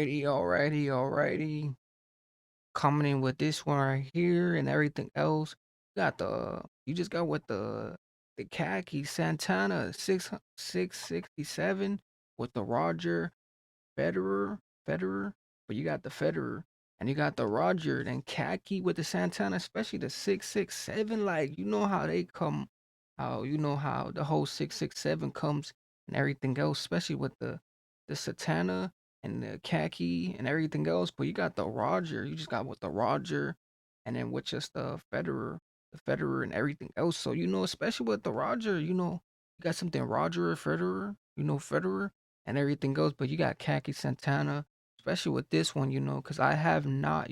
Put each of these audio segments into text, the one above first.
Alrighty. Coming in with this one right here and everything else. You just got with the Kaki Santana 667 with the Roger Federer, but you got the Federer and you got the Roger and Kaki with the Santana, especially the 667. Like you know how the whole 667 comes and everything else, especially with the Santana and the Kaki and everything else. But you got the Roger, you just got with the Roger, and then with just the Federer and everything else. So especially with the Roger, you got something Roger Federer, Federer and everything goes. But you got Kaki Santana, especially with this one, because I have not,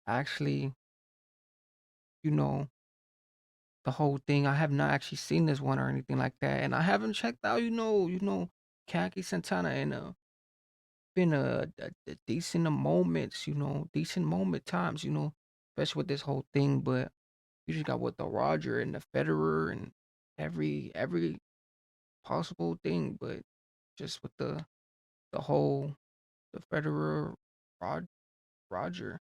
actually, you know, the whole thing. I have not actually seen this one or anything like that, and I haven't checked out, Kaki Santana in been a decent moments, decent moment times, especially with this whole thing. But you just got with the Roger and the Federer and every possible thing, but just with the whole the Federer Rod Roger.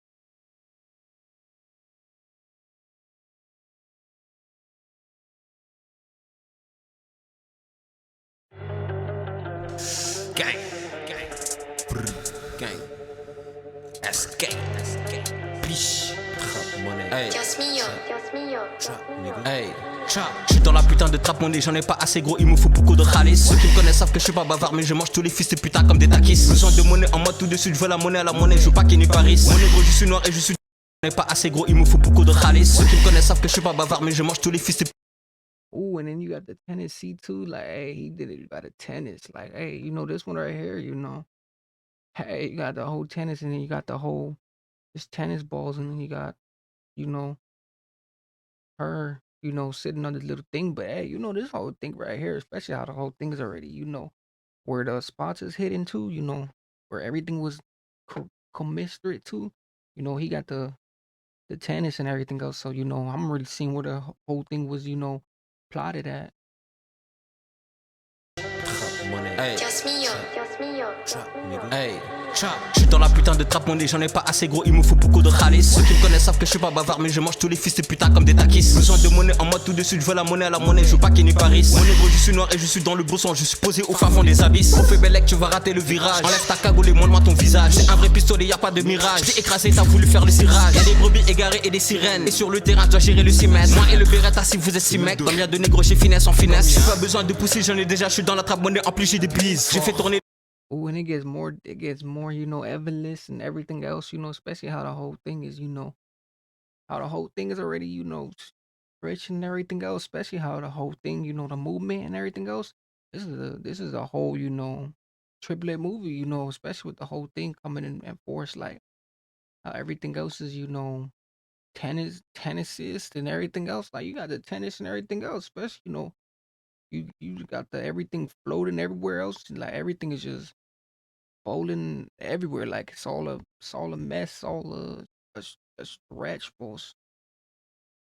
Gang, gang, brr, gang, gang, biche, trap monnaie, hey, hey, trap. J'suis dans la putain de trap monnaie, j'en ai pas assez gros, il me faut beaucoup de khalis. Ceux qui me connaissent savent que je suis pas bavard, mais je mange tous les fils de putain comme des takis. Besoin de monnaie en mode tout de suite, je veux la monnaie à la monnaie, je veux pas qu'il n'y Paris. Mon négro, je suis noir et je suis. J'en ai pas assez gros, il me faut beaucoup de khalis. Ceux qui me connaissent savent que je suis pas bavard, mais je mange tous les fils de. Ooh, and then you got the Tennessee too. Like, hey, he did it by the tennis. Like, hey, this one right here, Hey, you got the whole tennis, and then you got the whole just tennis balls, and then you got, you know, her, sitting on this little thing. But hey, this whole thing right here, especially how the whole thing is already, where the spots is hidden too, where everything was commiserate too. He got the tennis and everything else. So, I'm already seeing where the whole thing was, plotted at. Hey, hey, j'suis dans la putain de trap monnaie, j'en ai pas assez gros, il me faut beaucoup de khalis. Ceux qui me connaissent savent que je suis pas bavard, mais je mange tous les fils de putain comme des takis. Besoin de monnaie en mode tout de suite, je veux la monnaie à la monnaie, je veux pas qu'il n'y Paris. Mon négro, je suis noir et je suis dans le beau sang, je suis posé au fin fond des abysses. On fait bellec, tu vas rater le virage. Enlève ta cagoule et montre-moi ton visage. C'est un vrai pistolet, y a pas de mirage. J't'ai écrasé, t'as voulu faire le cirage. Y'a des brebis égarées et des sirènes. Et sur le terrain, je dois gérer le 6 mètres. Moi et le Beretta, si vous êtes 6 mecs. Combien de négros, j'ai finesse en finesse. J'ai pas besoin de pousser, j'en ai déjà, je suis dans la trap monnaie, en plus j'ai des bises. J'ai fait tourner. Oh, and it gets more, evidence and everything else, especially how the whole thing is, how the whole thing is already, rich and everything else, especially how the whole thing, the movement and everything else. This is a whole, triplet movie, especially with the whole thing coming in force, like how everything else is, tennisist and everything else. Like you got the tennis and everything else, especially, you got the everything floating everywhere else. Like everything is just bowling everywhere. Like it's all a mess, all a stretch force.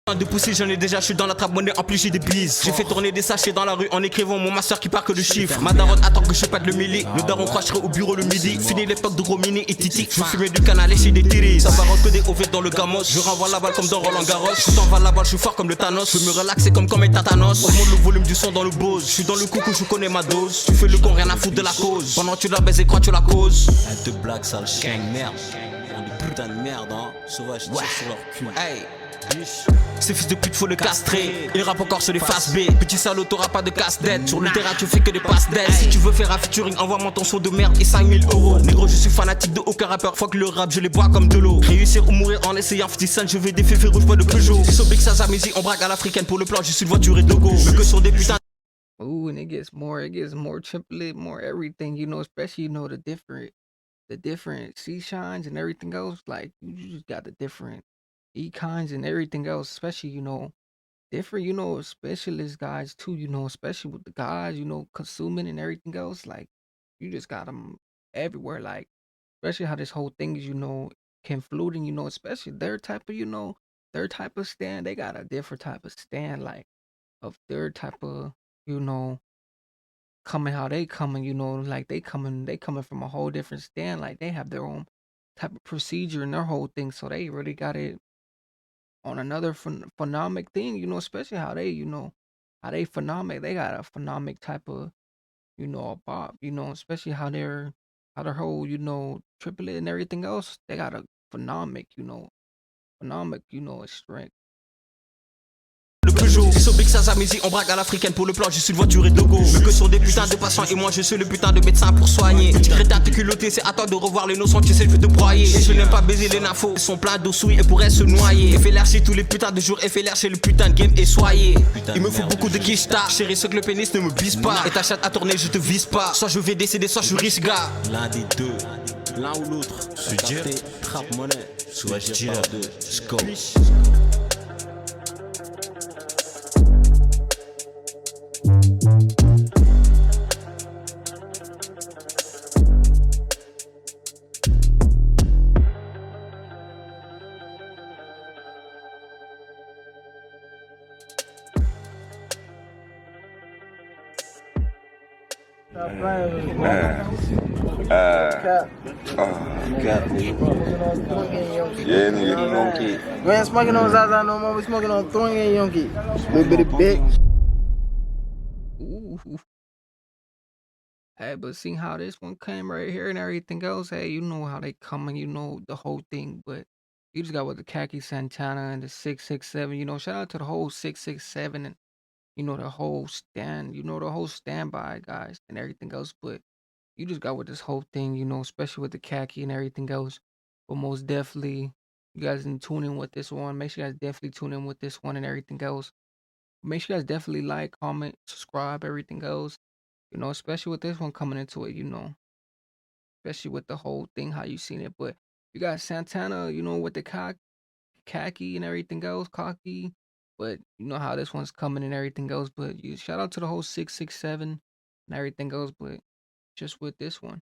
De pousser, j'en ai déjà, je suis dans la trap monnaie, en plus j'ai des bises. J'ai fait tourner des sachets dans la rue en écrivant mon master qui part que de chiffres. Ma daronne attend que je pète le milli. Le daron croit je serai au bureau le midi. Fini l'époque de gros mini et titi. Je fumais du canal et chez des tiris. Ça va que des OV dans le gamos. Je renvoie la balle comme dans Roland Garros. Je t'envoie la balle, je suis fort comme le Thanos. Je me relaxer comme un Tatanos. Augmente le volume du son dans le Bose. Je suis dans le coucou, je connais ma dose. Tu fais le con, rien à foutre de la cause. Pendant tu la baises et crois tu la causes. Elle te blague, sale chien, merde. Des putains de merde, hein. Sauvage, tire sur leur cul. Hey. Ces fils de pute faut le castrer. Il rappe encore sur les faces B. Petit salaud t'auras pas de casse-tête. Sur le terrain tu fais que des passes d'aide. Si tu veux faire un featuring envoie-moi ton son de merde et 5000€. Négro je suis fanatique de aucun rappeur. Fuck le rap je les bois comme de l'eau. Réussir ou mourir en essayant 50 Cent. Je vais des feux rouges pas de Peugeot. Ils sont big ça on braque à l'africaine. Pour le plan je suis une voiture et de logo. Mais que sur des putains. Ooh, and it gets more triplet, more everything, especially, the different sea shines and everything else. Like you just got the different e-kinds and everything else, especially, different, specialist guys too, especially with the guys, consuming and everything else. Like you just got them everywhere. Like especially how this whole thing is, can fluting, especially their type of stand. They got a different type of stand, like of their type of, you know, coming how they coming, like they coming from a whole different stand. Like they have their own type of procedure and their whole thing. So they really got it on another phenomic thing, especially how they phenomic. They got a phenomic type of, a bop, especially how their whole, triplet and everything else. They got a phenomic, strength. Le Peugeot, Sobix, Sazamizi, on braque à l'africaine pour le plan, je suis une voiture et Togo. Mais que sont des putains de patients et moi je suis le putain de médecin pour soigner. Crétin te culotté, c'est à toi de revoir les notions, tu sais, je vais te broyer. Et je n'aime pas baiser les nafos, ils sont pleins d'eau souille et pourraient se noyer. Et fait l'air chez tous les putains de jours, et fait l'air chez le putain de game et soyez. Il me faut beaucoup de quicheta, chérie, ce que le pénis ne me bise pas. Et ta chatte à tourner, je te vise pas. Soit je vais décéder, soit je risque gars. L'un des deux, l'un ou l'autre. Se dire, trappe monnaie, soit je tire de scope. Yeah, nigga, you don't keep. We ain't smoking on Zaza no more. We smoking on Throwing and Yonky. Little bitty bitch. Ooh. Hey, but seeing how this one came right here and everything else, hey, you know how they coming, the whole thing. But you just got with the Kaki Santana and the 667. Shout out to the whole 667 and the whole stand, the whole standby guys and everything else. But you just got with this whole thing, especially with the Kaki and everything else. But most definitely, you guys can tune in with this one. Make sure you guys definitely tune in with this one and everything else. Make sure you guys definitely like, comment, subscribe, everything else. Especially with this one coming into it, especially with the whole thing, how you seen it. But you got Santana, with the Kaki and everything else, Kaki. But you know how this one's coming and everything else. But you shout out to the whole 667 and everything else. But just with this one.